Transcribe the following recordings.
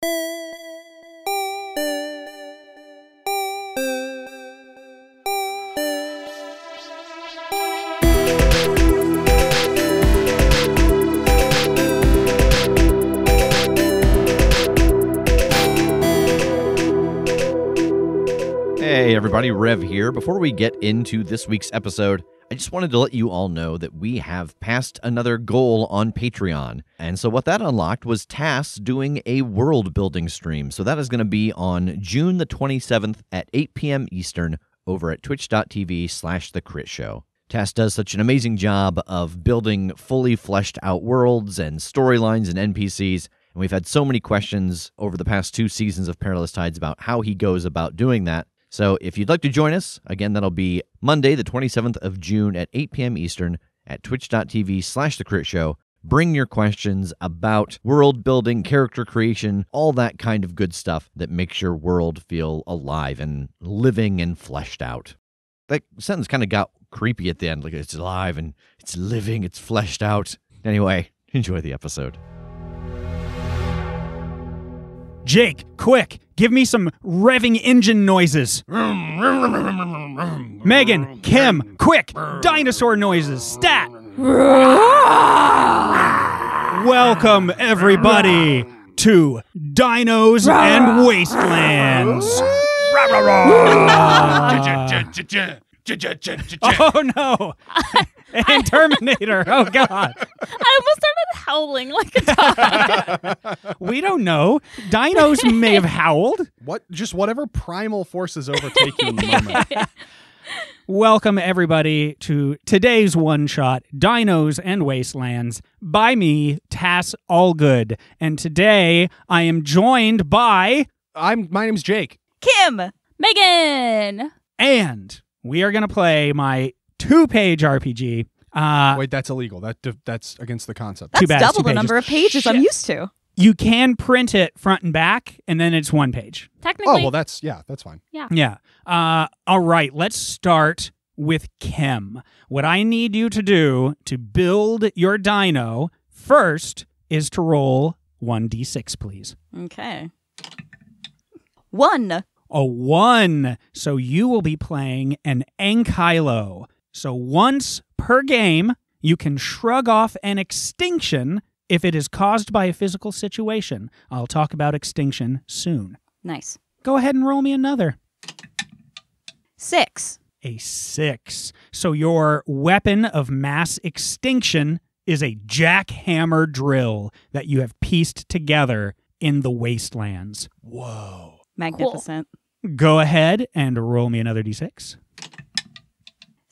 Hey everybody, Rev here. Before we get into this week's episode, I just wanted to let you all know that we have passed another goal on Patreon. And so what that unlocked was Tass doing a world building stream. So that is going to be on June the 27th at 8 p.m. Eastern over at twitch.tv/The Crit Show. Tass does such an amazing job of building fully fleshed out worlds and storylines and NPCs. And we've had so many questions over the past 2 seasons of Perilous Tides about how he goes about doing that. So if you'd like to join us, again, that'll be Monday, the 27th of June at 8 p.m. Eastern at twitch.tv/The Crit Show. Bring your questions about world building, character creation, all that kind of good stuff that makes your world feel alive and living and fleshed out. That sentence kind of got creepy at the end, like it's alive and it's living, it's fleshed out. Anyway, enjoy the episode. Jake, quick, give me some revving engine noises. Megan, Kim, quick, dinosaur noises, stat. Welcome, everybody, to Dinos and Wastelands. Oh, no. And Terminator. Oh, God. I almost started howling like a dog. We don't know. Dinos may have howled. Just whatever primal forces overtake you in the moment. Welcome, everybody, to today's one-shot, Dinos and Wastelands, by me, Tass Allgood. And today, I am joined by... My name's Jake. Kim. Megan. And we are going to play my 2-page RPG. Wait, that's illegal. That's against the concept. That's Too bad, double 2 the number of pages I'm used to. You can print it front and back, and then it's 1 page. Technically. Oh, well, that's fine. Yeah. All right, let's start with Kim. What I need you to do to build your dino first is to roll 1d6, please. Okay. 1. A 1. So you will be playing an Ankylo. So once per game, you can shrug off an extinction if it is caused by a physical situation. I'll talk about extinction soon. Nice. Go ahead and roll me another. 6. A 6. So your weapon of mass extinction is a jackhammer drill that you have pieced together in the Wastelands. Whoa. Magnificent. Cool. Go ahead and roll me another d6.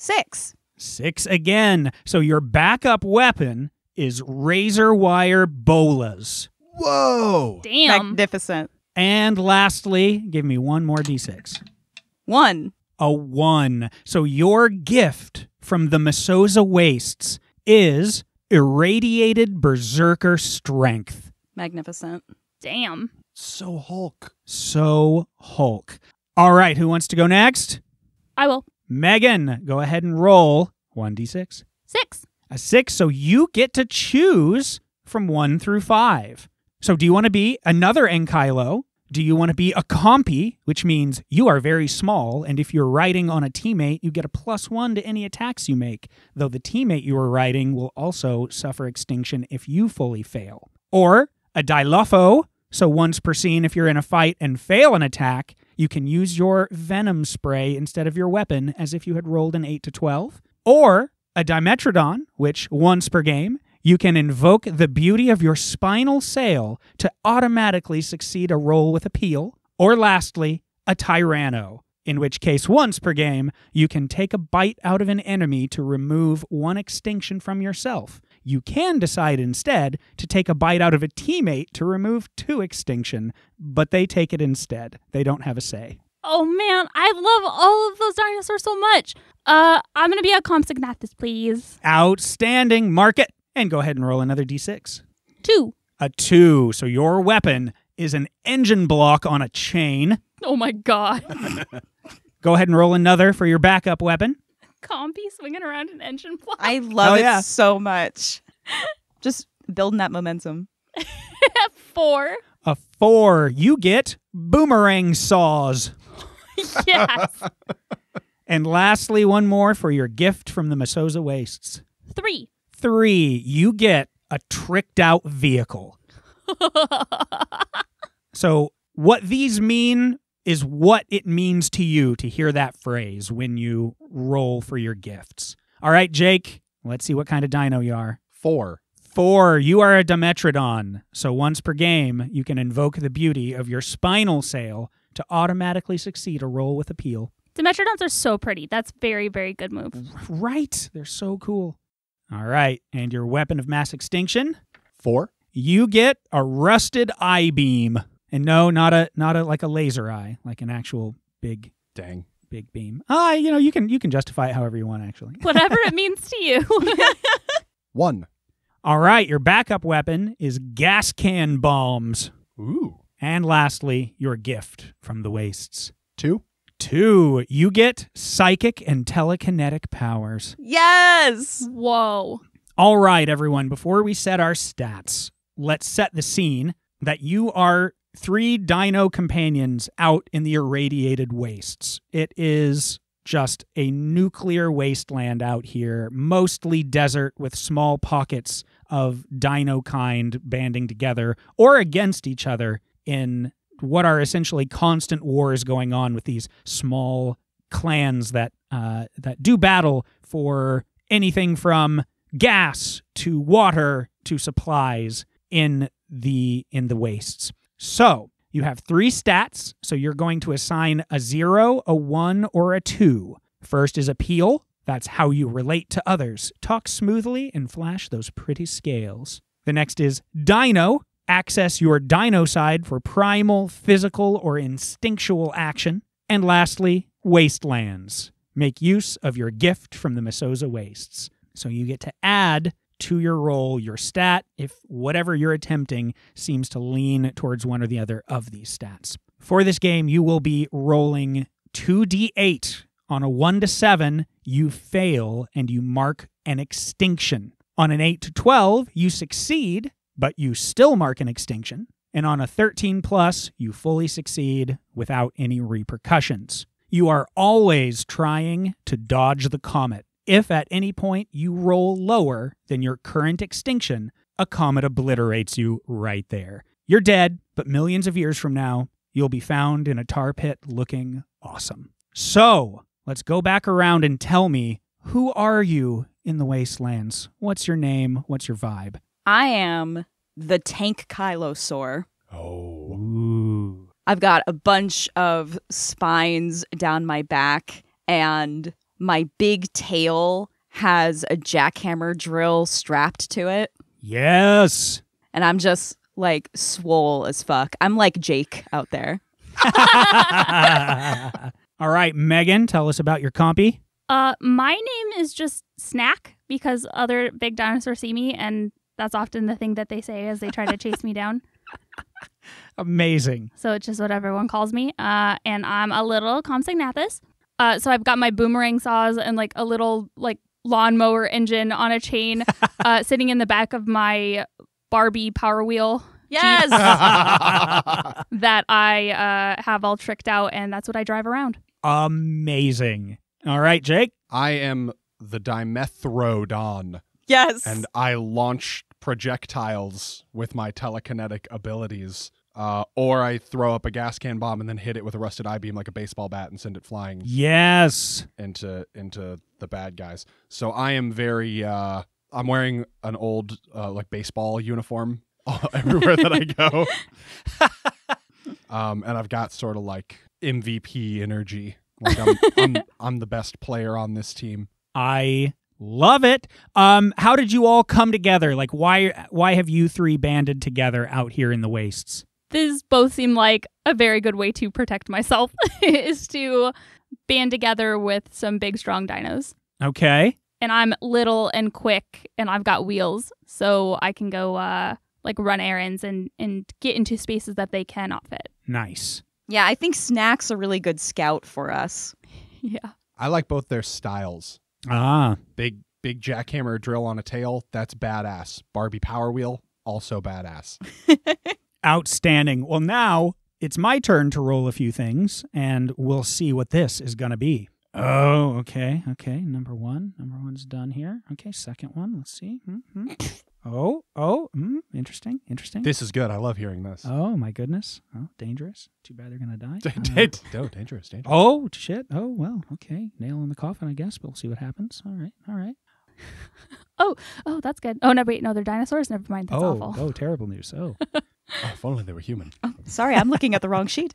6. 6 again. So your backup weapon is razor wire bolas. Whoa. Damn. Magnificent. And lastly, give me one more d6. 1. A 1. So your gift from the Masoza Wastes is irradiated berserker strength. Magnificent. Damn. So Hulk. All right, who wants to go next? I will. Megan, go ahead and roll 1d6. 6. A 6, so you get to choose from 1 through 5. So do you want to be another Ankylo? Do you want to be a compy, which means you are very small, and if you're riding on a teammate, you get a +1 to any attacks you make, though the teammate you are riding will also suffer extinction if you fully fail. Or a Dilopho, so once per scene, if you're in a fight and fail an attack, you can use your venom spray instead of your weapon as if you had rolled an 8 to 12. Or a Dimetrodon, which once per game, you can invoke the beauty of your spinal sail to automatically succeed a roll with appeal. Or lastly, a Tyranno, in which case once per game, you can take a bite out of an enemy to remove 1 extinction from yourself. You can decide instead to take a bite out of a teammate to remove 2 extinction, but they take it instead. They don't have a say. Oh man, I love all of those dinosaurs so much. I'm going to be a Compsognathus, please. Outstanding. Mark it. And go ahead and roll another d6. 2. A 2. So your weapon is an engine block on a chain. Oh my god. Go ahead and roll another for your backup weapon. Compy swinging around an engine block. I love yeah. it so much. Just building that momentum. 4. A 4, you get boomerang saws. Yes. And lastly, one more for your gift from the Masoza Wastes. 3. 3, you get a tricked out vehicle. So what these mean is what it means to you to hear that phrase when you roll for your gifts. All right, Jake, let's see what kind of dino you are. 4. 4, you are a Dimetrodon. So once per game, you can invoke the beauty of your spinal sail to automatically succeed a roll with appeal. Dimetrodons are so pretty. That's very, very good move. Right. They're so cool. All right. And your weapon of mass extinction? 4. You get a rusted eye beam. And no, not a like a laser eye, like an actual big Dang. beam. You can justify it however you want, actually. Whatever it means to you. 1. All right, your backup weapon is gas can bombs. Ooh. And lastly, your gift from the Wastes. 2. 2, you get psychic and telekinetic powers. Yes! Whoa. All right, everyone, before we set our stats, let's set the scene that you are 3 dino companions out in the irradiated wastes. It is just a nuclear wasteland out here, mostly desert with small pockets of dino kind banding together or against each other in what are essentially constant wars going on with these small clans that do battle for anything from gas to water to supplies in the wastes. So you have 3 stats, so you're going to assign a 0, a 1, or a 2. First is appeal. That's how you relate to others. Talk smoothly and flash those pretty scales. The next is dino. Access your dino side for primal, physical, or instinctual action. And lastly, wastelands. Make use of your gift from the Masoza Wastes. So you get to add to your roll your stat if whatever you're attempting seems to lean towards one or the other of these stats. For this game, you will be rolling 2d8. On a 1 to 7, you fail and you mark an extinction. On an 8 to 12, you succeed, but you still mark an extinction. And on a 13 plus, you fully succeed without any repercussions. You are always trying to dodge the comet. If at any point you roll lower than your current extinction, a comet obliterates you right there. You're dead, but millions of years from now, you'll be found in a tar pit looking awesome. So, let's go back around and tell me, who are you in the Wastelands? What's your name? What's your vibe? I am the tank Kylosaur. Oh. Ooh. I've got a bunch of spines down my back, and my big tail has a jackhammer drill strapped to it. Yes. And I'm just like swole as fuck. I'm like Jake out there. All right, Megan, tell us about your compy. My name is just Snack because other big dinosaurs see me, and that's often the thing that they say as they try to chase me down. Amazing. So it's just what everyone calls me. And I'm a little Compsognathus. So I've got my boomerang saws and like a little like lawnmower engine on a chain sitting in the back of my Barbie Power Wheel. Yes! That I have all tricked out, and that's what I drive around. Amazing. All right, Jake. I am the Dimetrodon, Yes! and I launch projectiles with my telekinetic abilities. Or I throw up a gas can bomb and then hit it with a rusted I-beam like a baseball bat and send it flying Yes. into the bad guys. So I am very I'm wearing an old like baseball uniform everywhere that I go. And I've got sort of like MVP energy. Like I'm the best player on this team. I love it. How did you all come together? Like, why have you 3 banded together out here in the wastes? These both seem like a very good way to protect myself is to band together with some big, strong dinos. Okay. And I'm little and quick, and I've got wheels, so I can go like run errands and get into spaces that they cannot fit. Nice. Yeah, I think Snack's a really good scout for us. Yeah. I like both their styles. Ah. Big jackhammer drill on a tail, that's badass. Barbie Power Wheel, also badass. Outstanding. Well, now it's my turn to roll a few things, and we'll see what this is going to be. Oh, okay. Number one's done here. Okay, second one. Let's see. Interesting. This is good. I love hearing this. Oh, my goodness. Oh, dangerous. Too bad they're going to die. Dangerous. Oh, shit. Oh, well, okay. Nail in the coffin, I guess, but we'll see what happens. All right. Oh, that's good. Oh, no, wait, no, they're dinosaurs? Never mind, that's awful. Oh, terrible news. Oh. If only they were human. Oh, sorry, I'm looking at the wrong sheet.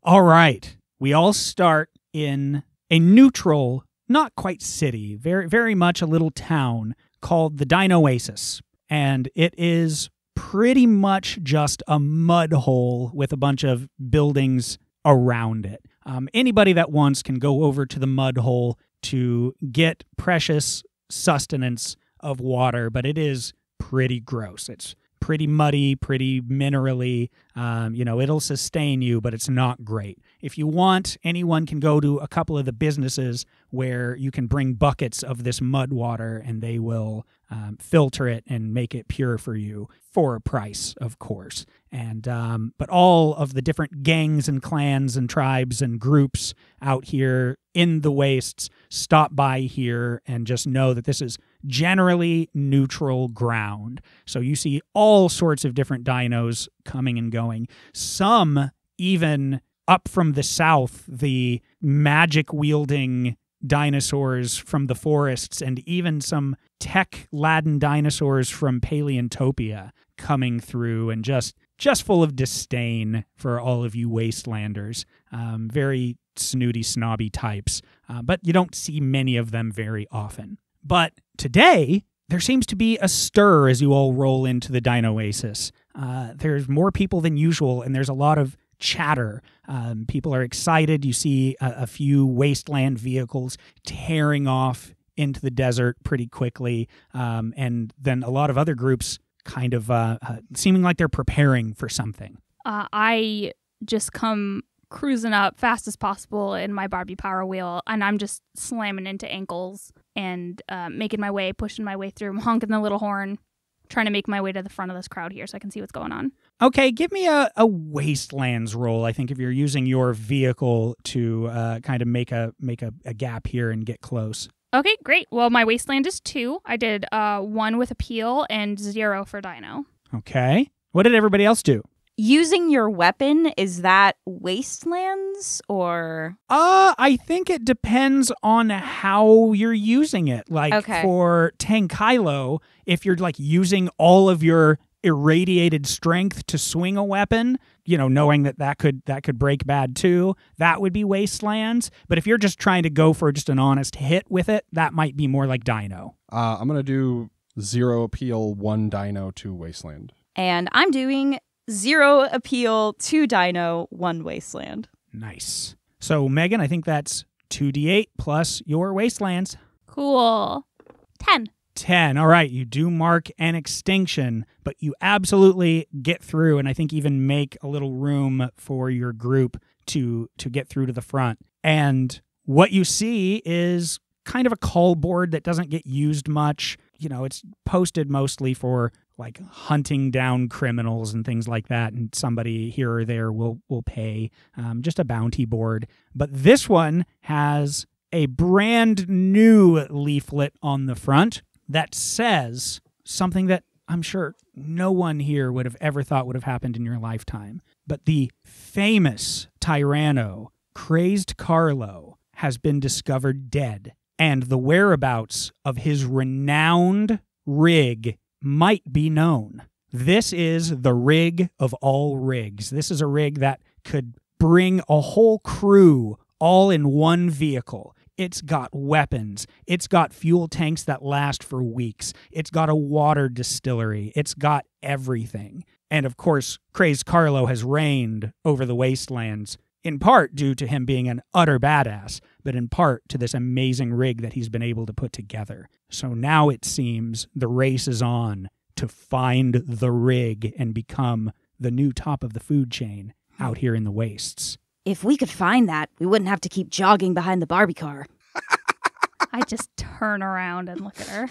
All right. We all start in a neutral, not quite city, very, very much a little town called the Dino Oasis. And it is pretty much just a mud hole with a bunch of buildings around it. Anybody that wants can go over to the mud hole to get precious sustenance of water, but it is pretty gross. It's pretty muddy, pretty minerally. It'll sustain you, but it's not great. If you want, anyone can go to a couple of the businesses where you can bring buckets of this mud water and they will filter it and make it pure for you for a price, of course. And but all of the different gangs and clans and tribes and groups out here in the wastes stop by here and just know that this is generally neutral ground. So you see all sorts of different dinos coming and going. Some even up from the south, the magic-wielding dinosaurs from the forests, and even some tech-laden dinosaurs from Paleontopia coming through, and just full of disdain for all of you wastelanders. Very snooty, snobby types, but you don't see many of them very often. But today, there seems to be a stir as you all roll into the Dino Oasis. There's more people than usual, and there's a lot of chatter. People are excited. You see a few wasteland vehicles tearing off into the desert pretty quickly, and then a lot of other groups kind of seeming like they're preparing for something. I just come cruising up fast as possible in my Barbie Power Wheel, and I'm just slamming into ankles and making my way, pushing my way through. I'm honking the little horn, trying to make my way to the front of this crowd here so I can see what's going on. Okay, give me a Wastelands roll. I think if you're using your vehicle to kind of make a gap here and get close. Okay, great. Well, my Wasteland is 2. I did 1 with appeal and 0 for Dino. Okay. What did everybody else do? Using your weapon, is that Wastelands or? I think it depends on how you're using it. Like for Tankilo, if you're like using all of your irradiated strength to swing a weapon, knowing that could break bad too, that would be Wastelands. But if you're just trying to go for just an honest hit with it, that might be more like Dino. I'm going to do 0 appeal, 1 Dino, 2 Wasteland. And I'm doing 0 appeal, 2 Dino, 1 Wasteland. Nice. So, Megan, I think that's 2d8 plus your Wastelands. Cool. 10. 10. All right, you do mark an extinction, but you absolutely get through, and I think even make a little room for your group to get through to the front. And what you see is kind of a call board that doesn't get used much. It's posted mostly for like hunting down criminals and things like that, and somebody here or there will pay, just a bounty board. But this one has a brand new leaflet on the front that says something that I'm sure no one here would have ever thought would have happened in your lifetime. But the famous Tyranno, Crazed Carlo, has been discovered dead, and the whereabouts of his renowned rig might be known. This is the rig of all rigs. This is a rig that could bring a whole crew all in one vehicle. It's got weapons. It's got fuel tanks that last for weeks. It's got a water distillery. It's got everything. And of course, Crazed Carlo has reigned over the wastelands, in part due to him being an utter badass, but in part to this amazing rig that he's been able to put together. So now it seems the race is on to find the rig and become the new top of the food chain out here in the wastes. If we could find that, we wouldn't have to keep jogging behind the Barbie car. I just turn around and look at her.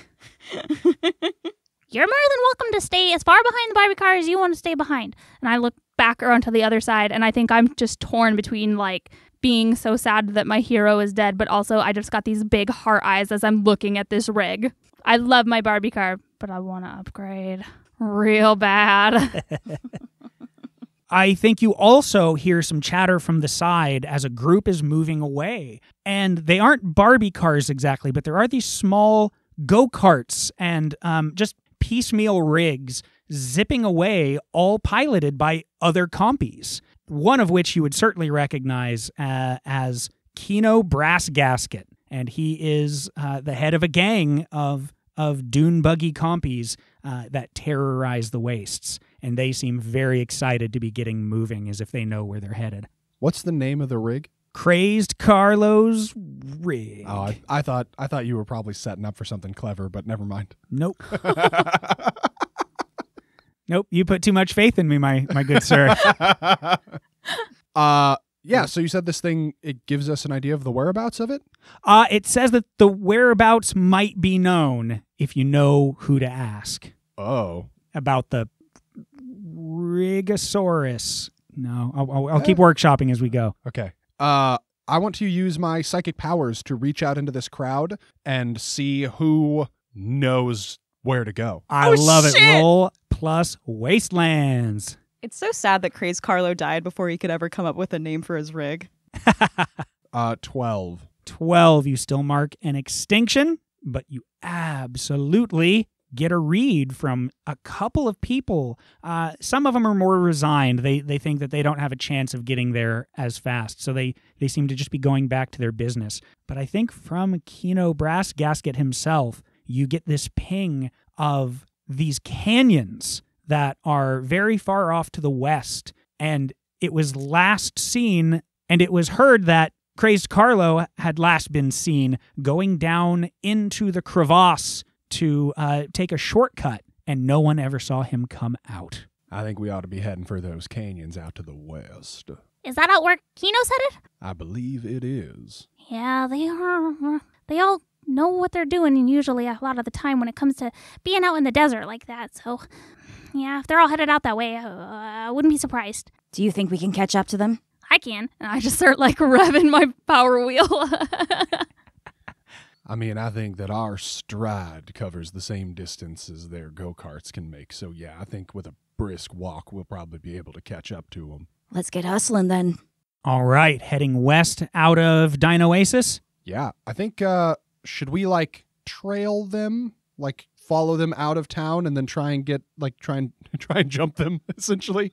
you're more than welcome to stay as far behind the Barbie car as you want to stay behind. And I look back around to the other side, and I think I'm just torn between, like, being so sad that my hero is dead, but also I just got these big heart eyes as I'm looking at this rig. I love my Barbie car, but I want to upgrade real bad. I think you also hear some chatter from the side as a group is moving away. And they aren't Barbie cars exactly, but there are these small go-karts and just piecemeal rigs zipping away, all piloted by other compies. One of which you would certainly recognize as Kino Brass Gasket. And he is the head of a gang of dune buggy compies that terrorize the wastes. And they seem very excited to be getting moving as if they know where they're headed. What's the name of the rig? Crazed Carlo's Rig. Oh, I thought you were probably setting up for something clever, but never mind. Nope. Nope, you put too much faith in me, my good sir. Yeah, so you said this thing, it gives us an idea of the whereabouts of it? It says that the whereabouts might be known if you know who to ask. Oh. About the Rigosaurus. No, I'll keep workshopping as we go. Okay. I want to use my psychic powers to reach out into this crowd and see who knows where to go. I love it. Roll plus Wastelands. It's so sad that Crazed Carlo died before he could ever come up with a name for his rig. 12. 12. You still mark an extinction, but you absolutely get a read from a couple of people. Some of them are more resigned. They think that they don't have a chance of getting there as fast, so they seem to just be going back to their business. But I think from Kino Brass Gasket himself, you get this ping of these canyons that are very far off to the west. And it was last seen, and it was heard that Crazed Carlo had last been seen going down into the crevasse to take a shortcut, and no one ever saw him come out. I think we ought to be heading for those canyons out to the west. Is that out where Kino's headed? I believe it is. Yeah, they are. They all know what they're doing, and usually a lot of the time when it comes to being out in the desert like that. So, yeah, if they're all headed out that way, I wouldn't be surprised. Do you think we can catch up to them? I can. And I just start, like, revving my power wheel. I mean, I think that our stride covers the same distance as their go-karts can make. So, yeah, I think with a brisk walk, we'll probably be able to catch up to them. Let's get hustling then. All right, heading west out of Dino Oasis. Yeah, I think, should we, like, trail them? Like, follow them out of town and then try and get, like, try and jump them, essentially?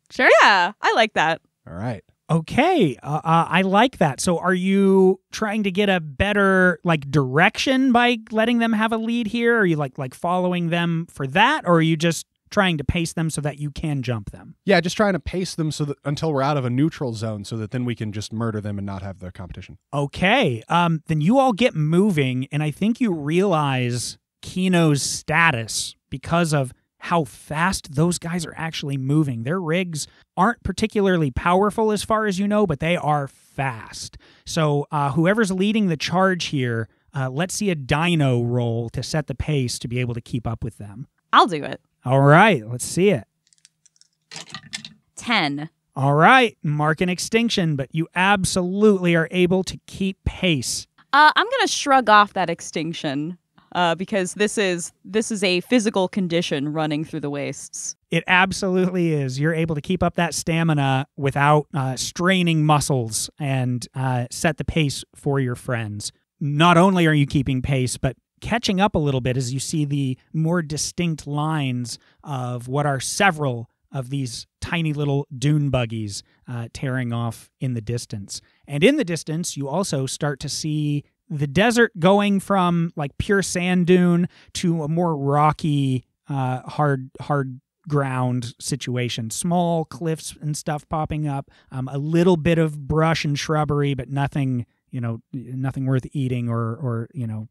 Sure. Yeah, I like that. All right. Okay, I like that. So are you trying to get a better, like, direction by letting them have a lead here? Are you, like following them for that? Or are you just trying to pace them so that you can jump them? Yeah, just trying to pace them so that until we're out of a neutral zone so that then we can just murder them and not have the competition. Okay, then you all get moving, and I think you realize Kino's status because of how fast those guys are actually moving. Their rigs aren't particularly powerful as far as you know, but they are fast. So whoever's leading the charge here, let's see a dino roll to set the pace to be able to keep up with them. I'll do it. All right, let's see it. 10. All right, mark an extinction, but you absolutely are able to keep pace. I'm going to shrug off that extinction. Because this is a physical condition running through the wastes. It absolutely is. You're able to keep up that stamina without straining muscles and set the pace for your friends. Not only are you keeping pace, but catching up a little bit as you see the more distinct lines of what are several of these tiny little dune buggies tearing off in the distance. And in the distance, you also start to see the desert going from like pure sand dune to a more rocky, hard ground situation. Small cliffs and stuff popping up, a little bit of brush and shrubbery, but nothing worth eating or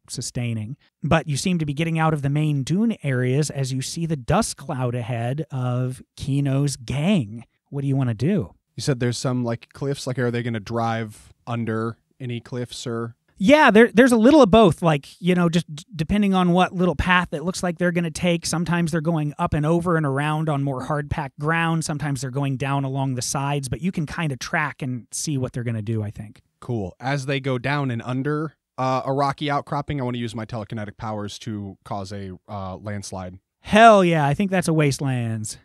sustaining. But you seem to be getting out of the main dune areas as you see the dust cloud ahead of Kino's gang. What do you want to do? You said there's some like cliffs. Like, are they going to drive under any cliffs or? Yeah, there's a little of both, like, just depending on what little path it looks like they're going to take. Sometimes they're going up and over and around on more hard-packed ground. Sometimes they're going down along the sides, but you can kind of track and see what they're going to do, I think. Cool. As they go down and under a rocky outcropping, I want to use my telekinetic powers to cause a landslide. Hell yeah, I think that's a Wastelands.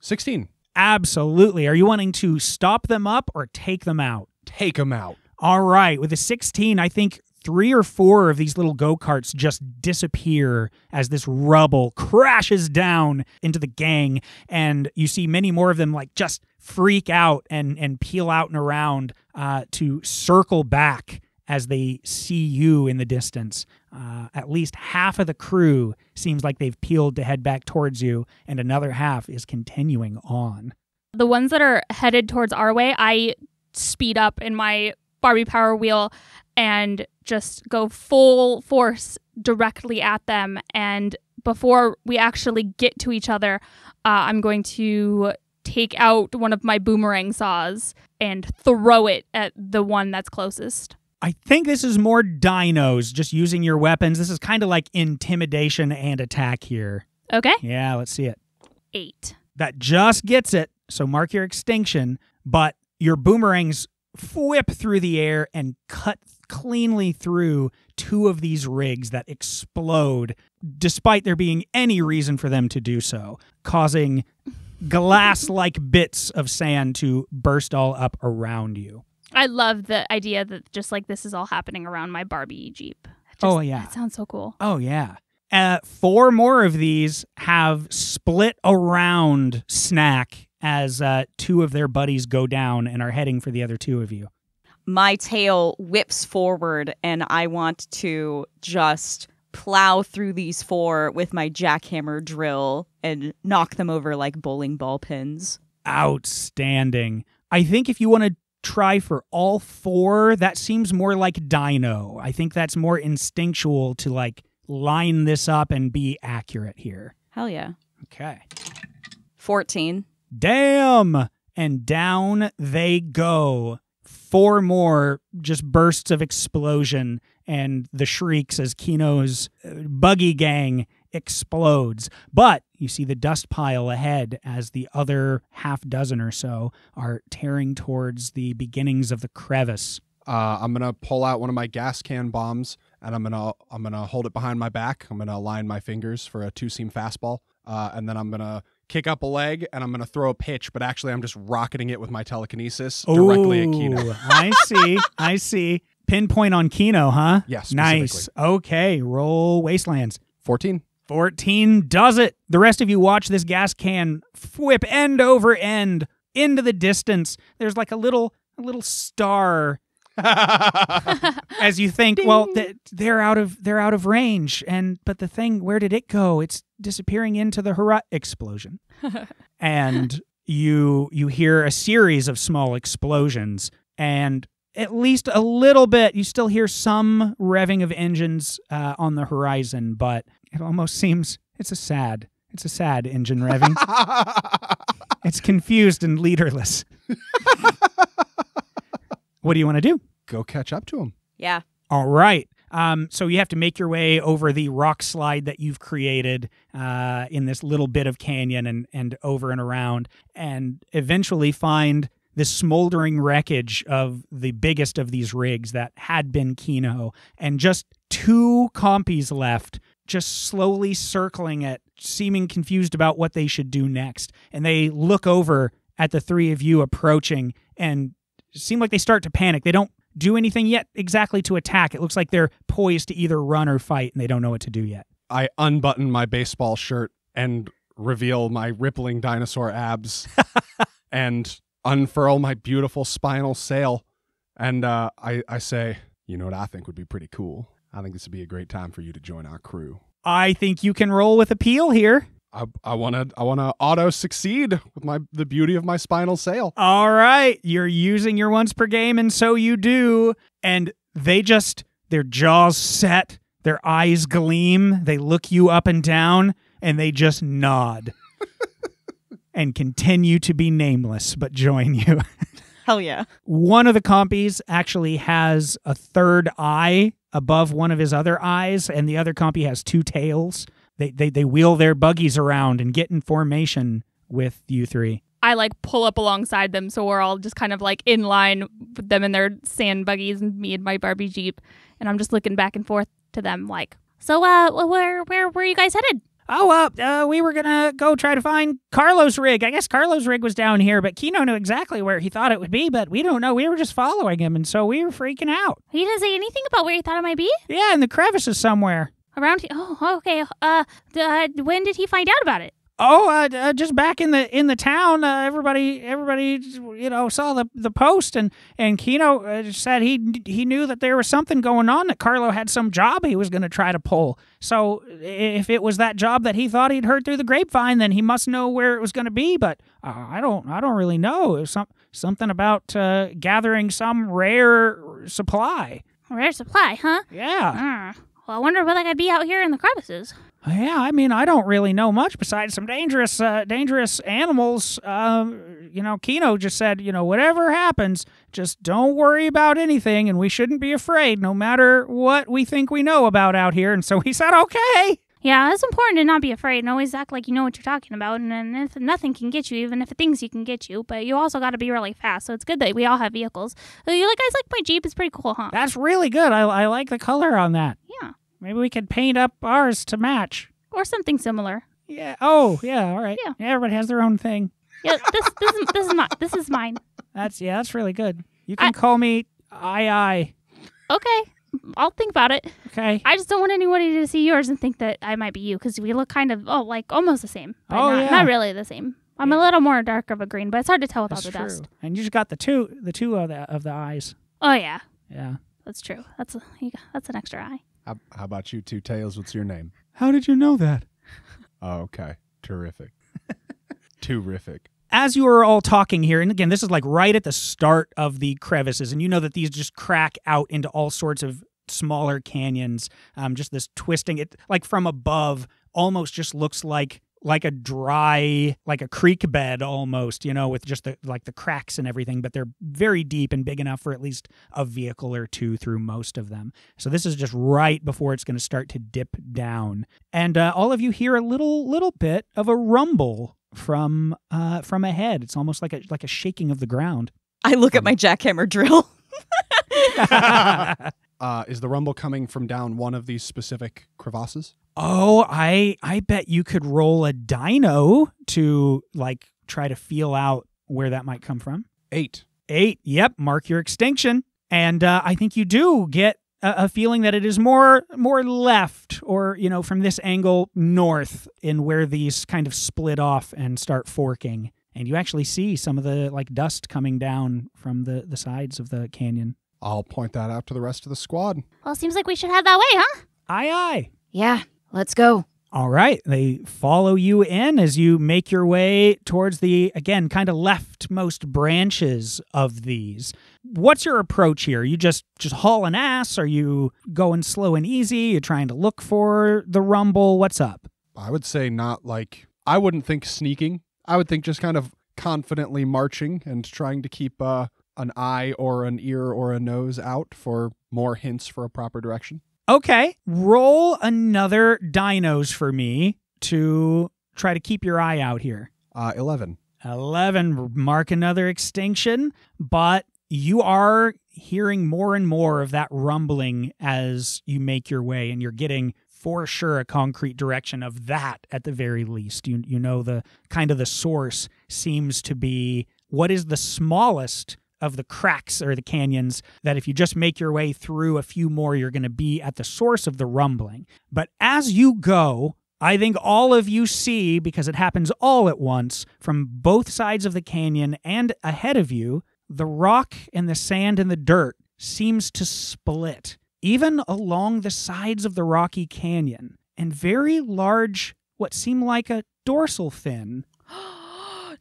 16. Absolutely. Are you wanting to stop them up or take them out? Take them out. All right. With a 16, I think 3 or 4 of these little go-karts just disappear as this rubble crashes down into the gang. And you see many more of them like just freak out and peel out and around to circle back as they see you in the distance. At least half of the crew seems like they've peeled to head back towards you, and another half is continuing on. The ones that are headed towards our way, I speed up in my Barbie Power Wheel and just go full force directly at them. And before we actually get to each other, I'm going to take out one of my boomerang saws and throw it at the one that's closest. I think this is more dinos, just using your weapons. This is kind of like intimidation and attack here. Okay. Yeah, let's see it. 8. That just gets it, so mark your extinction, but your boomerangs whip through the air and cut cleanly through 2 of these rigs that explode, despite there being any reason for them to do so, causing glass-like bits of sand to burst all up around you. I love the idea that just like this is all happening around my Barbie Jeep. Yeah. That sounds so cool. Oh, yeah. 4 more of these have split around Snack as 2 of their buddies go down and are heading for the other 2 of you. My tail whips forward, and I want to just plow through these 4 with my jackhammer drill and knock them over like bowling ball pins. Outstanding. I think if you want to try for all 4, that seems more like Dino. I think that's more instinctual to like line this up and be accurate here. Hell yeah. Okay. 14. Damn! And down they go. 4 more just bursts of explosion and the shrieks as Kino's buggy gang explodes. But you see the dust pile ahead as the other half dozen or so are tearing towards the beginnings of the crevice. I'm gonna pull out one of my gas can bombs, and I'm gonna hold it behind my back. I'm gonna align my fingers for a 2-seam fastball, and then I'm gonna kick up a leg, and I'm gonna throw a pitch. But actually, I'm just rocketing it with my telekinesis directly at Kino. I see. Pinpoint on Kino, huh? Yes. Nice. Okay, roll Wastelands. 14. 14 does it. The rest of you watch this gas can whip end over end into the distance. There's like a little star. As you think, ding. Well, they're out of range, but the thing, where did it go? It's disappearing into the horizon. Explosion. And you hear a series of small explosions, and at least a little bit, you still hear some revving of engines on the horizon, but it almost seems it's a sad engine revving. It's confused and leaderless. What do you want to do? Go catch up to him. Yeah. All right. So you have to make your way over the rock slide that you've created in this little bit of canyon and over and around, and eventually find the smoldering wreckage of the biggest of these rigs that had been Kino, and just 2 compies left, just slowly circling it, seeming confused about what they should do next. And they look over at the 3 of you approaching and seem like they start to panic. They don't do anything yet exactly to attack. It looks like they're poised to either run or fight, and they don't know what to do yet. I unbutton my baseball shirt and reveal my rippling dinosaur abs and unfurl my beautiful spinal sail. And I say, you know what I think would be pretty cool? I think this would be a great time for you to join our crew. I think you can roll with appeal here. I wanna auto succeed with the beauty of my spinal sail. All right, you're using your once per game, and so you do. And their jaws set, their eyes gleam, they look you up and down, and they just nod and continue to be nameless, but join you. Hell yeah. One of the compies actually has a third eye above one of his other eyes, and the other compy has two tails. They wheel their buggies around and get in formation with you three. I like pull up alongside them, so we're all just kind of like in line with them in their sand buggies and me in my Barbie Jeep, and I'm just looking back and forth to them like, so where were you guys headed? Oh, we were gonna go try to find Carlo's rig. I guess Carlo's rig was down here, but Kino knew exactly where he thought it would be, but we don't know. We were just following him, and so we were freaking out. He didn't say anything about where he thought it might be? Yeah, in the crevices somewhere. Around here? Oh, okay. When did he find out about it? Oh, just back in the town, everybody, saw the post, and Kino said he knew that there was something going on, that Carlo had some job he was going to try to pull. So if it was that job that he thought he'd heard through the grapevine, then he must know where it was going to be. But I don't really know. It was something about gathering some rare supply. Rare supply, huh? Yeah. Well, I wonder whether I could be out here in the crevices. Yeah, I mean, I don't really know much besides some dangerous animals. Kino just said, whatever happens, just don't worry about anything, and we shouldn't be afraid, no matter what we think we know about out here. And so he said, okay. Yeah, it's important to not be afraid and always act like you know what you're talking about. And if nothing can get you, even if it thinks you can get you, but you also got to be really fast. So it's good that we all have vehicles. You guys like my Jeep? It's pretty cool, huh? That's really good. I like the color on that. Yeah. Maybe we could paint up ours to match. Or something similar. Yeah. Oh, yeah. All right. Yeah. Everybody has their own thing. Yeah. This is mine. That's really good. You can call me I. Okay. I'll think about it. Okay. I just don't want anybody to see yours and think that I might be you, because we look kind of almost the same. But not really the same. I'm a little more dark of a green, but it's hard to tell with all the dust. And you just got the two of the eyes. Oh yeah. Yeah. That's true. That's an extra eye. How about you two, Tails? What's your name? How did you know that? Oh, okay. Terrific. Terrific. As you are all talking here, and again, this is like right at the start of the crevices, and you know that these just crack out into all sorts of smaller canyons. Just this twisting, it like from above almost just looks like a dry, like a creek bed almost, with just the cracks and everything, but they're very deep and big enough for at least a vehicle or two through most of them. So this is just right before it's going to start to dip down. And all of you hear a little bit of a rumble from ahead. It's almost like a shaking of the ground. I look at my jackhammer drill. Is the rumble coming from down one of these specific crevasses? Oh, I bet you could roll a dino to try to feel out where that might come from. 8. Yep. Mark your extinction. And I think you do get a feeling that it is more left, or, from this angle north, in where these kind of split off and start forking. And you actually see some of the dust coming down from the sides of the canyon. I'll point that out to the rest of the squad. Well, seems like we should head that way, huh? Aye. Yeah, let's go. All right. They follow you in as you make your way towards the, again, kind of leftmost branches of these. What's your approach here? Are you just hauling ass? Are you going slow and easy? You're trying to look for the rumble? What's up? I would say I wouldn't think sneaking. I would think just kind of confidently marching and trying to keep an eye or an ear or a nose out for more hints for a proper direction. Okay, roll another dinos for me to try to keep your eye out here. 11. 11, mark another extinction, but you are hearing more and more of that rumbling as you make your way, and you're getting for sure a concrete direction of that at the very least. You know the kind of the source seems to be what is the smallest of the cracks or the canyons, that if you just make your way through a few more, you're going to be at the source of the rumbling. But as you go, I think all of you see, because it happens all at once, from both sides of the canyon and ahead of you, the rock and the sand and the dirt seems to split, even along the sides of the rocky canyon, and very large, what seem like a dorsal fin,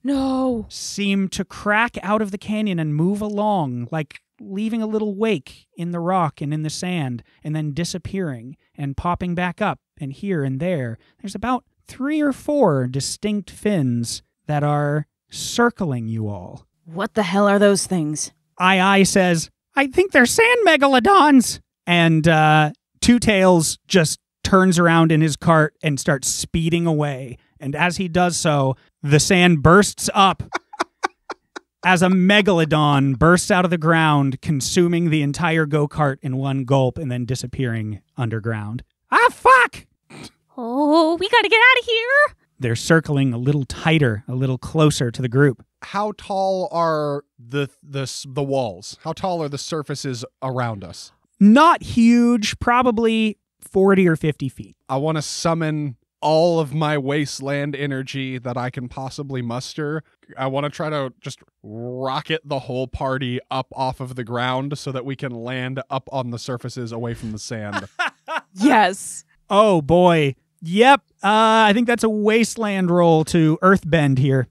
No. seem to crack out of the canyon and move along, like leaving a little wake in the rock and in the sand, and then disappearing and popping back up and here and there. There's about 3 or 4 distinct fins that are circling you all. What the hell are those things? Ai says, I think they're sand megalodons. And Two Tails just turns around in his cart and starts speeding away. And as he does so, the sand bursts up as a megalodon bursts out of the ground, consuming the entire go-kart in one gulp and then disappearing underground. Ah, fuck! Oh, we gotta get out of here. They're circling a little tighter, a little closer to the group. How tall are the walls? How tall are the surfaces around us? Not huge, probably 40 or 50 feet. I want to summon all of my wasteland energy that I can possibly muster. I want to try to just rocket the whole party up off of the ground so that we can land up on the surfaces away from the sand. Yes. Oh, boy. Yep. I think that's a wasteland roll to earthbend here.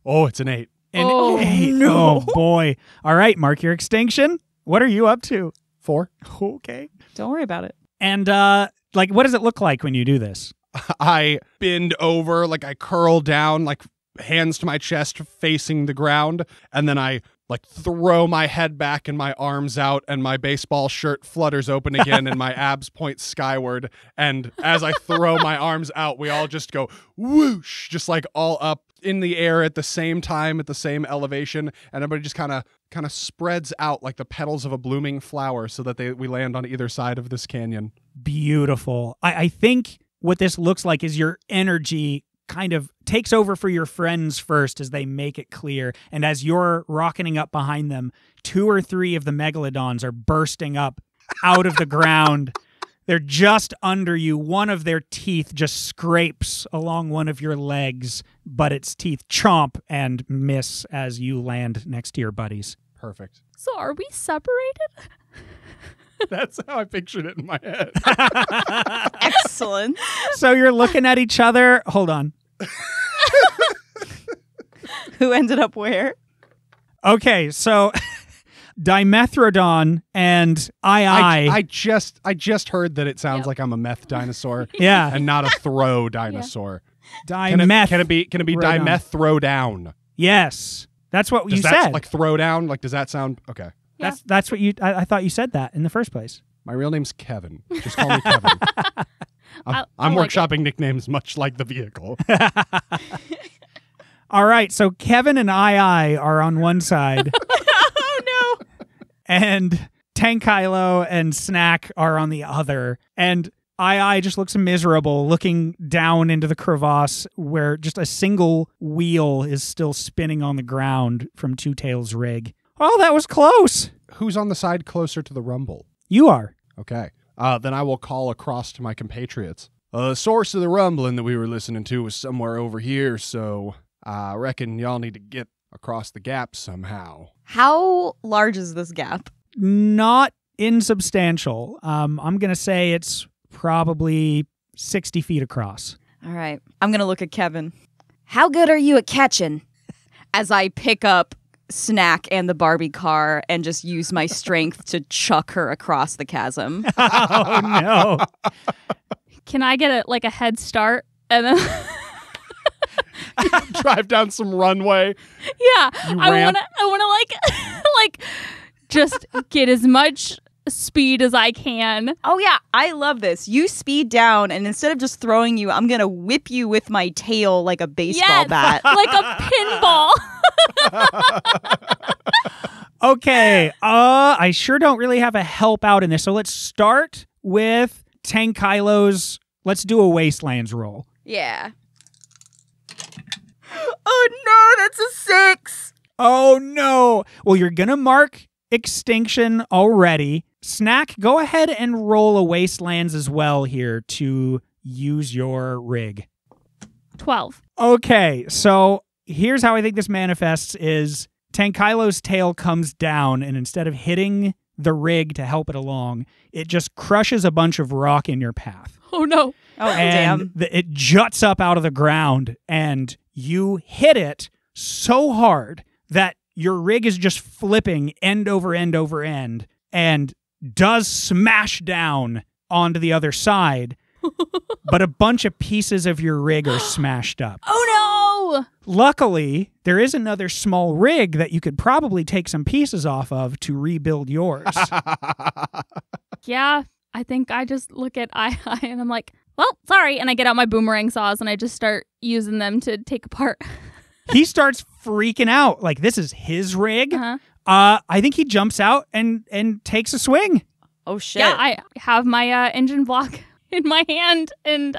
Oh, it's an 8. An Oh, 8. no. Oh, boy. All right, mark your extinction. What are you up to? 4. Okay. Don't worry about it. And, what does it look like when you do this? I bend over, like I curl down, like hands to my chest facing the ground, and then I like throw my head back and my arms out, and my baseball shirt flutters open again and my abs point skyward. And as I throw my arms out, we all just go whoosh, just like all up in the air at the same time, at the same elevation, and everybody just kind of spreads out like the petals of a blooming flower so that we land on either side of this canyon. Beautiful. I think what this looks like is your energy kind of takes over for your friends first as they make it clear. And as you're rocketing up behind them, 2 or 3 of the megalodons are bursting up out of the ground. They're just under you. One of their teeth just scrapes along one of your legs, but its teeth chomp and miss as you land next to your buddies. Perfect. So are we separated? That's how I pictured it in my head. Excellent. So you're looking at each other. Hold on. Who ended up where? Okay, so Dimetrodon and I just heard that it sounds Yep. like I'm a meth dinosaur Yeah, and not a throw dinosaur. Dimeth. Can it be Rodon. dimeth throw down? Yes, that's what you Does that said. like throw down? Like does that sound okay? That's what you. I thought you said that in the first place. My real name's Kevin. Just call me Kevin. I'm I like workshopping nicknames much like the vehicle. All right, so Kevin and I are on one side, Oh no. and Tankilo and Snack are on the other, and I just looks miserable looking down into the crevasse where just a single wheel is still spinning on the ground from Two Tails' rig. Oh, that was close. Who's on the side closer to the rumble? You are. Okay. Then I will call across to my compatriots. The source of the rumbling that we were listening to was somewhere over here, so I reckon y'all need to get across the gap somehow. How large is this gap? Not insubstantial. I'm going to say it's probably 60 feet across. All right. I'm going to look at Kevin. How good are you at catching? As I pick up Snack and the Barbie car and just use my strength to chuck her across the chasm. Oh, no. Can I get a head start and then? Drive down some runway. Yeah, You I ramp. want to like just get as much speed as I can. Oh yeah, I love this. You speed down, and instead of just throwing you, I'm gonna whip you with my tail like a baseball Yes, bat. like a pinball. Okay, I sure don't really have a help out in this. So let's start with Tankilo's. Let's do a Wastelands roll. Yeah. Oh no, that's a 6. Oh, no. Well, you're going to mark extinction already. Snack, go ahead and roll a Wastelands as well here to use your rig. 12. Okay, so here's how I think this manifests is Tankilo's tail comes down, and instead of hitting the rig to help it along, it just crushes a bunch of rock in your path. Oh no. Oh And damn. it juts up out of the ground, and you hit it so hard that your rig is just flipping end over end over end and does smash down onto the other side, but a bunch of pieces of your rig are smashed up. Oh No! Luckily, there is another small rig that you could probably take some pieces off of to rebuild yours. Yeah, I think I just look at I and I'm like, well, sorry. And I get out my boomerang saws and I just start using them to take apart. He starts freaking out. Like, this is his rig. Uh-huh. I think he jumps out and takes a swing. Oh, shit. Yeah, I have my engine block in my hand and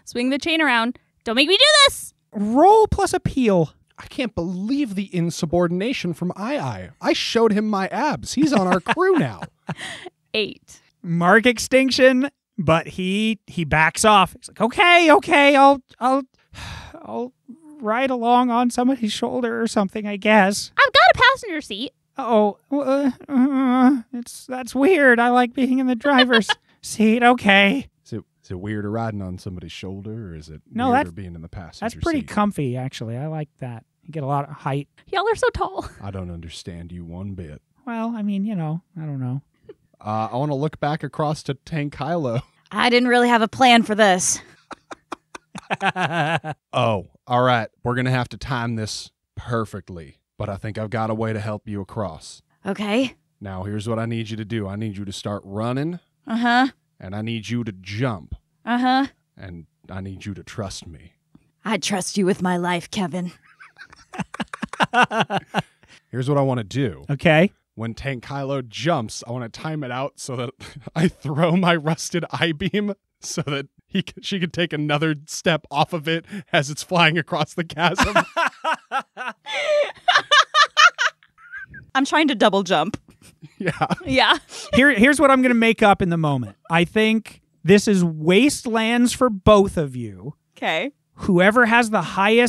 swing the chain around. Don't make me do this! Roll plus appeal. I can't believe the insubordination from I showed him my abs. He's on our crew now. 8. Mark extinction, but he backs off. He's like, okay, I'll ride along on somebody's shoulder or something, I guess. I've got a passenger seat. That's weird. I like being in the driver's seat. Okay. Is it weirder riding on somebody's shoulder, or is it No, weirder being in the passenger That's pretty seat? comfy, actually. I like that. You get a lot of height. Y'all are so tall. I don't understand you one bit. Well, I mean, I don't know. I want to look back across to Tankilo. I didn't really have a plan for this. Oh, all right. We're going to have to time this perfectly, but I think I've got a way to help you across. Okay. Now, here's what I need you to do. I need you to start running, Uh-huh. and I need you to jump, Uh-huh. and I need you to trust me. I trust you with my life, Kevin. Here's what I want to do. Okay. When Tankilo jumps, I want to time it out so that I throw my rusted I-beam so that she can take another step off of it as it's flying across the chasm. I'm trying to double jump. Yeah. Yeah. Here's what I'm going to make up in the moment. I think this is Wastelands for both of you. Okay. Who has the higher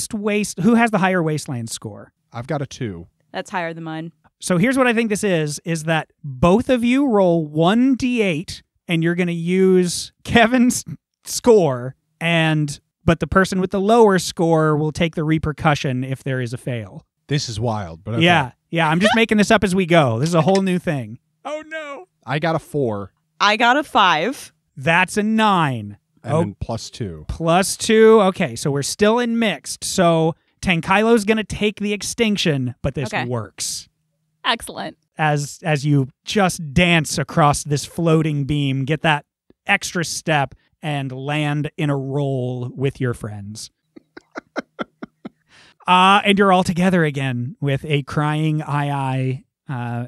Wasteland score? I've got a 2. That's higher than mine. So here's what I think this is that both of you roll 1d8 and you're going to use Kevin's score, but the person with the lower score will take the repercussion if there is a fail. This is wild, but okay. Yeah, I'm just making this up as we go. This is a whole new thing. Oh no. I got a 4 I got a 5. That's a 9. and then plus 2. Plus 2. Okay, so we're still in mixed. So Tankilo's going to take the extinction, but this works. Excellent. As you just dance across this floating beam, get that extra step and land in a roll with your friends. And you're all together again with a crying I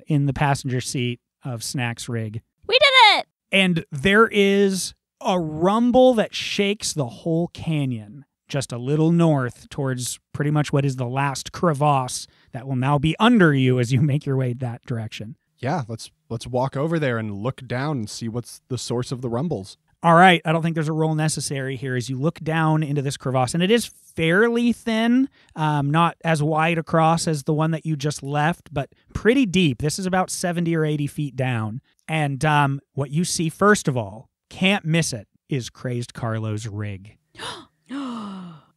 in the passenger seat of Snack's rig. We did it! And there is a rumble that shakes the whole canyon, just a little north towards pretty much what is the last crevasse that will now be under you as you make your way that direction. Yeah, let's walk over there and look down and see what's the source of the rumbles. All right, I don't think there's a roll necessary here as you look down into this crevasse, and it is fairly thin, not as wide across as the one that you just left, but pretty deep. This is about 70 or 80 feet down. And what you see, first of all, can't miss it, is Crazed Carlo's rig.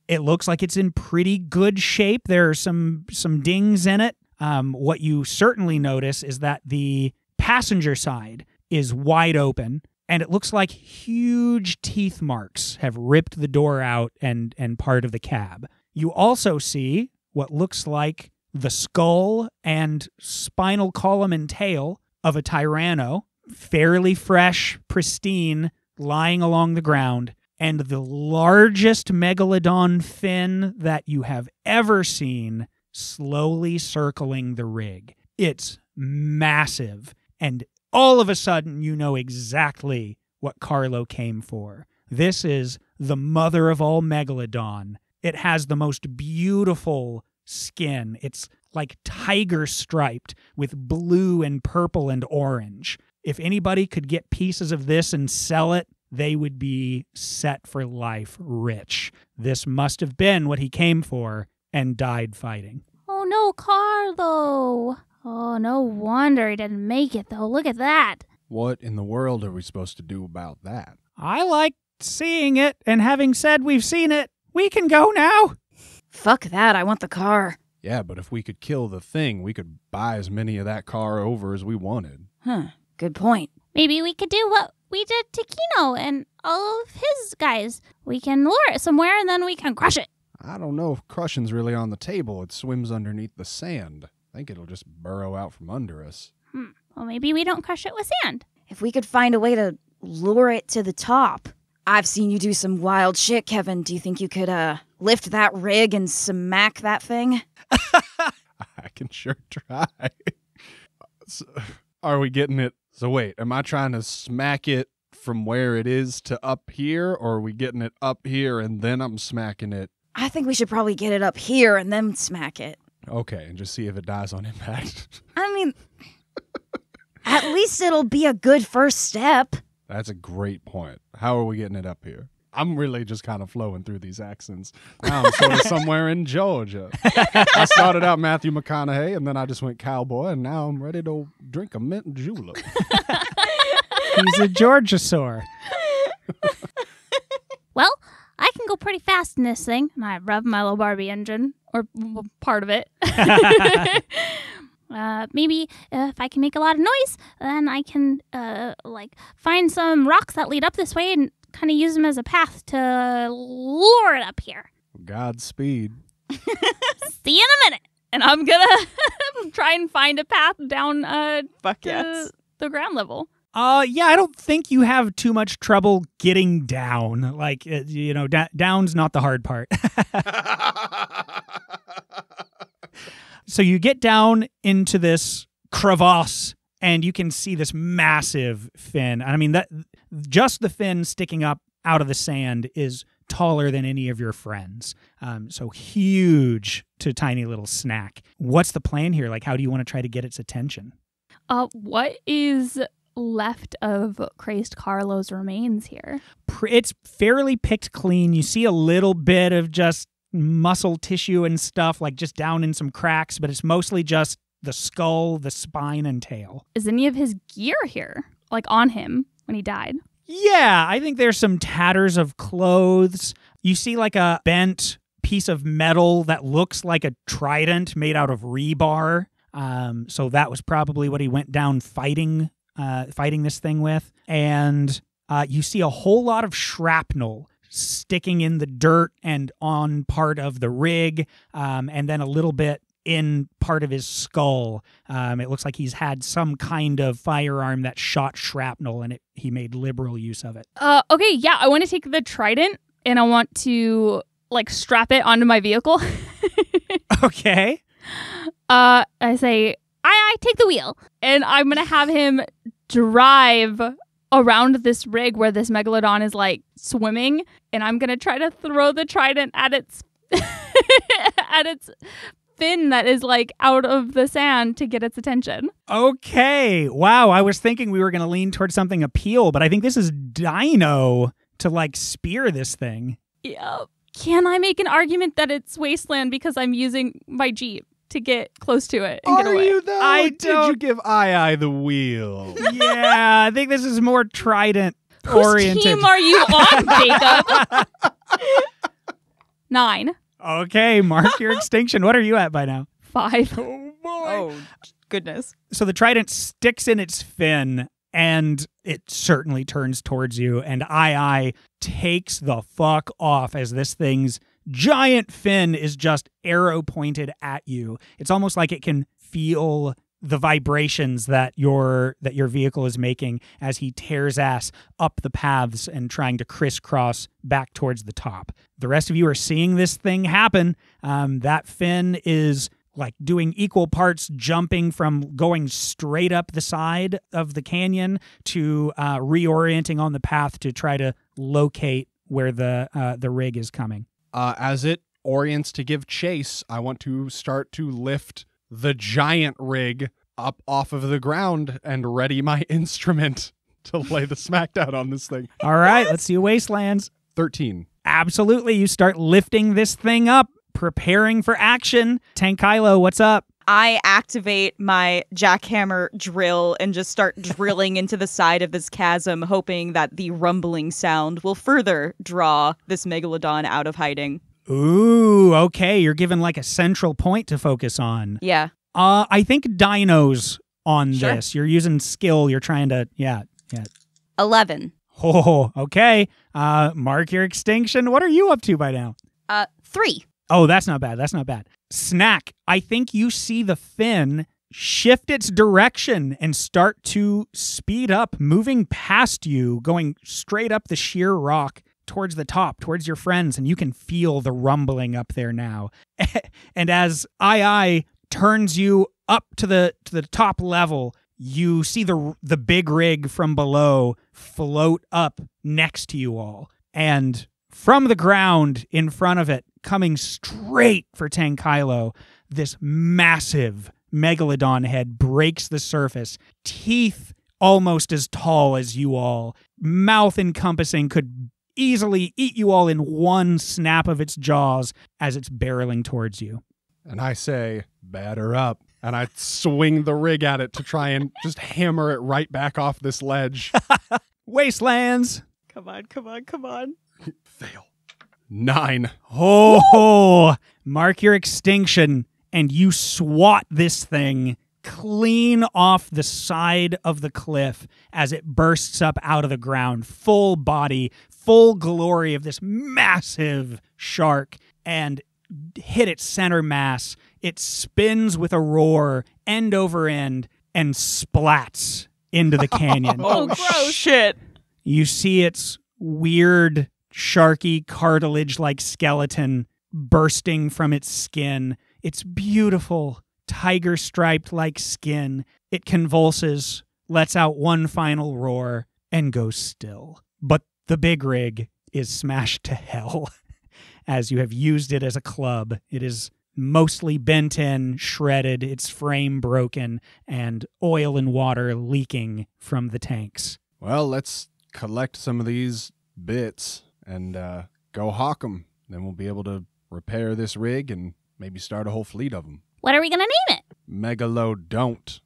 It looks like it's in pretty good shape. There are some dings in it. What you certainly notice is that the passenger side is wide open, and it looks like huge teeth marks have ripped the door out and part of the cab. You also see what looks like the skull and spinal column and tail of a Tyranno, fairly fresh, pristine, lying along the ground, and the largest megalodon fin that you have ever seen slowly circling the rig. It's massive, and all of a sudden you know exactly what Carlo came for. This is the mother of all megalodon. It has the most beautiful skin. It's like tiger striped with blue and purple and orange. If anybody could get pieces of this and sell it, they would be set for life rich. This must have been what he came for and died fighting. Oh no, Carlo. Oh, no wonder he didn't make it, though. Look at that. What in the world are we supposed to do about that? I like seeing it, and having said we've seen it, we can go now. Fuck that. I want the car. Yeah, but if we could kill the thing, we could buy as many of that car over as we wanted. Huh. Good point. Maybe we could do what we did to Kino and all of his guys. We can lure it somewhere, and then we can crush it. I don't know if crushing's really on the table. It swims underneath the sand. I think it'll just burrow out from under us. Well, maybe we don't crush it with sand. If we could find a way to lure it to the top. I've seen you do some wild shit, Kevin. Do you think you could lift that rig and smack that thing? I can sure try. So, are we getting it? So wait, am I trying to smack it from where it is to up here, or are we getting it up here and then I'm smacking it? I think we should probably get it up here and then smack it. Okay, and just see if it dies on impact. I mean, at least it'll be a good first step. That's a great point. How are we getting it up here? I'm really just kind of flowing through these accents. Now I'm sort of somewhere in Georgia. I started out Matthew McConaughey, and then I just went cowboy, and now I'm ready to drink a mint julep. He's a Georgiasaur. Well, I can go pretty fast in this thing. And I rev my little Barbie engine, or part of it. Maybe if I can make a lot of noise, then I can find some rocks that lead up this way and kind of use them as a path to lure it up here. Godspeed. See you in a minute. And I'm gonna try and find a path down to the ground level. Yeah, I don't think you have too much trouble getting down. Like, down's not the hard part. So you get down into this crevasse, and you can see this massive fin. I mean, that just the fin sticking up out of the sand is taller than any of your friends. So huge to tiny little snack. What's the plan here? Like, how do you want to try to get its attention? What is left of Crazed Carlo's remains here? It's fairly picked clean. You see a little bit of just muscle tissue and stuff, like just down in some cracks, but it's mostly just the skull, the spine, and tail. Is any of his gear here, like on him when he died? Yeah, I think there's some tatters of clothes. You see like a bent piece of metal that looks like a trident made out of rebar. So that was probably what he went down fighting this thing with. And you see a whole lot of shrapnel sticking in the dirt and on part of the rig, and then a little bit in part of his skull. It looks like he's had some kind of firearm that shot shrapnel, and he made liberal use of it. Okay, yeah, I want to take the trident, and I want to, strap it onto my vehicle. Okay. I say, I take the wheel, and I'm going to have him drive around this rig where this megalodon is swimming, and I'm gonna try to throw the trident at its at its fin that is out of the sand to get its attention. Okay. Wow, I was thinking we were gonna lean towards something appeal, but I think this is Dino to spear this thing. Yeah. Can I make an argument that it's Wasteland because I'm using my Jeep to get close to it and get away? Are you though? Did you give I the wheel? Yeah, I think this is more trident oriented. Whose team are you on, Jacob? 9. Okay, mark your extinction. What are you at by now? 5. Oh boy. Oh, goodness. So the trident sticks in its fin, and it certainly turns towards you, and I takes the fuck off as this thing's giant fin is just arrow pointed at you. It's almost like it can feel the vibrations that your vehicle is making as he tears ass up the paths and trying to crisscross back towards the top. The rest of you are seeing this thing happen. That fin is doing equal parts jumping from going straight up the side of the canyon to reorienting on the path to try to locate where the rig is coming. As it orients to give chase, I want to start to lift the giant rig up off of the ground and ready my instrument to lay the smackdown on this thing. All right, let's see Wastelands. 13. Absolutely. You start lifting this thing up, preparing for action. Tankylo, what's up? I activate my jackhammer drill and just start drilling into the side of this chasm, hoping that the rumbling sound will further draw this megalodon out of hiding. Ooh, okay. You're given a central point to focus on. Yeah. I think Dino's on Sure. this. You're using skill. You're trying to, yeah. 11. Oh, okay. Mark your extinction. What are you up to by now? 3. Oh, that's not bad. That's not bad. Snack, I think you see the fin shift its direction and start to speed up, moving past you, going straight up the sheer rock towards the top, towards your friends, and you can feel the rumbling up there now. And as I turns you up to the top level, you see the big rig from below float up next to you all. And from the ground in front of it, coming straight for Tankilo, this massive megalodon head breaks the surface, teeth almost as tall as you all, mouth encompassing, could easily eat you all in one snap of its jaws as it's barreling towards you. And I say, batter up. And I swing the rig at it to try and just hammer it right back off this ledge. Wastelands. Come on, come on, come on. Fail. 9. Oh, mark your extinction, and you swat this thing clean off the side of the cliff as it bursts up out of the ground, full body, full glory of this massive shark, and hit its center mass. It spins with a roar, end over end, and splats into the canyon. Oh, gross. Shit. You see its weird, sharky, cartilage-like skeleton bursting from its skin. Its beautiful, tiger-striped like skin. It convulses, lets out one final roar, and goes still. But the big rig is smashed to hell. As you have used it as a club, it is mostly bent in, shredded, its frame broken, and oil and water leaking from the tanks. Well, let's collect some of these bits and go hawk them. Then we'll be able to repair this rig and maybe start a whole fleet of them. What are we going to name it? Megalodont.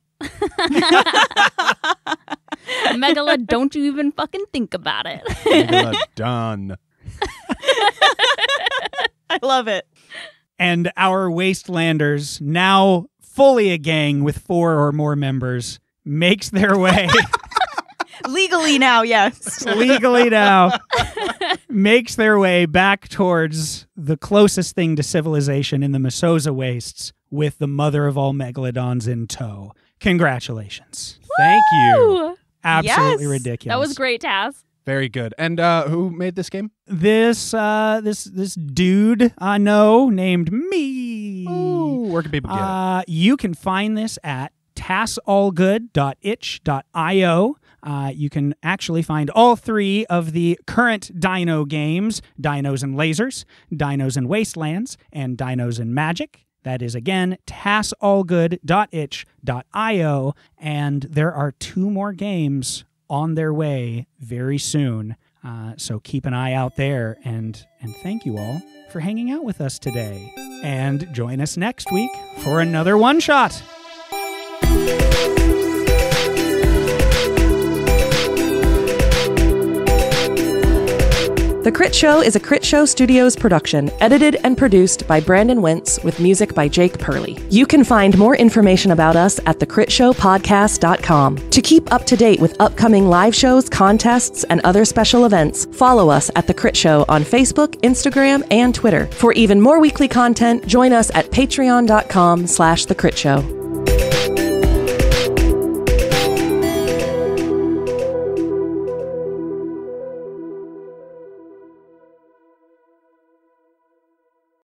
Megala, don't you even fucking think about it. Megalodon. I love it. And our Wastelanders, now fully a gang with 4 or more members, makes their way... Legally now, yes. Legally now, makes their way back towards the closest thing to civilization in the Masoza Wastes with the mother of all megalodons in tow. Congratulations. Thank you. Woo! Absolutely Yes. ridiculous. That was great, Tass. Very good. And who made this game? This dude I know named me. Ooh, where can people get it? You can find this at tassallgood.itch.io. You can actually find all 3 of the current Dino games, Dinos and Lasers, Dinos and Wastelands, and Dinos and Magic. That is, again, tassallgood.itch.io. And there are 2 more games on their way very soon. So keep an eye out there. And thank you all for hanging out with us today. And join us next week for another one-shot. The Crit Show is a Crit Show Studios production, edited and produced by Brandon Wentz with music by Jake Purley. You can find more information about us at thecritshowpodcast.com. To keep up to date with upcoming live shows, contests, and other special events, follow us at The Crit Show on Facebook, Instagram, and Twitter. For even more weekly content, join us at patreon.com/thecritShow.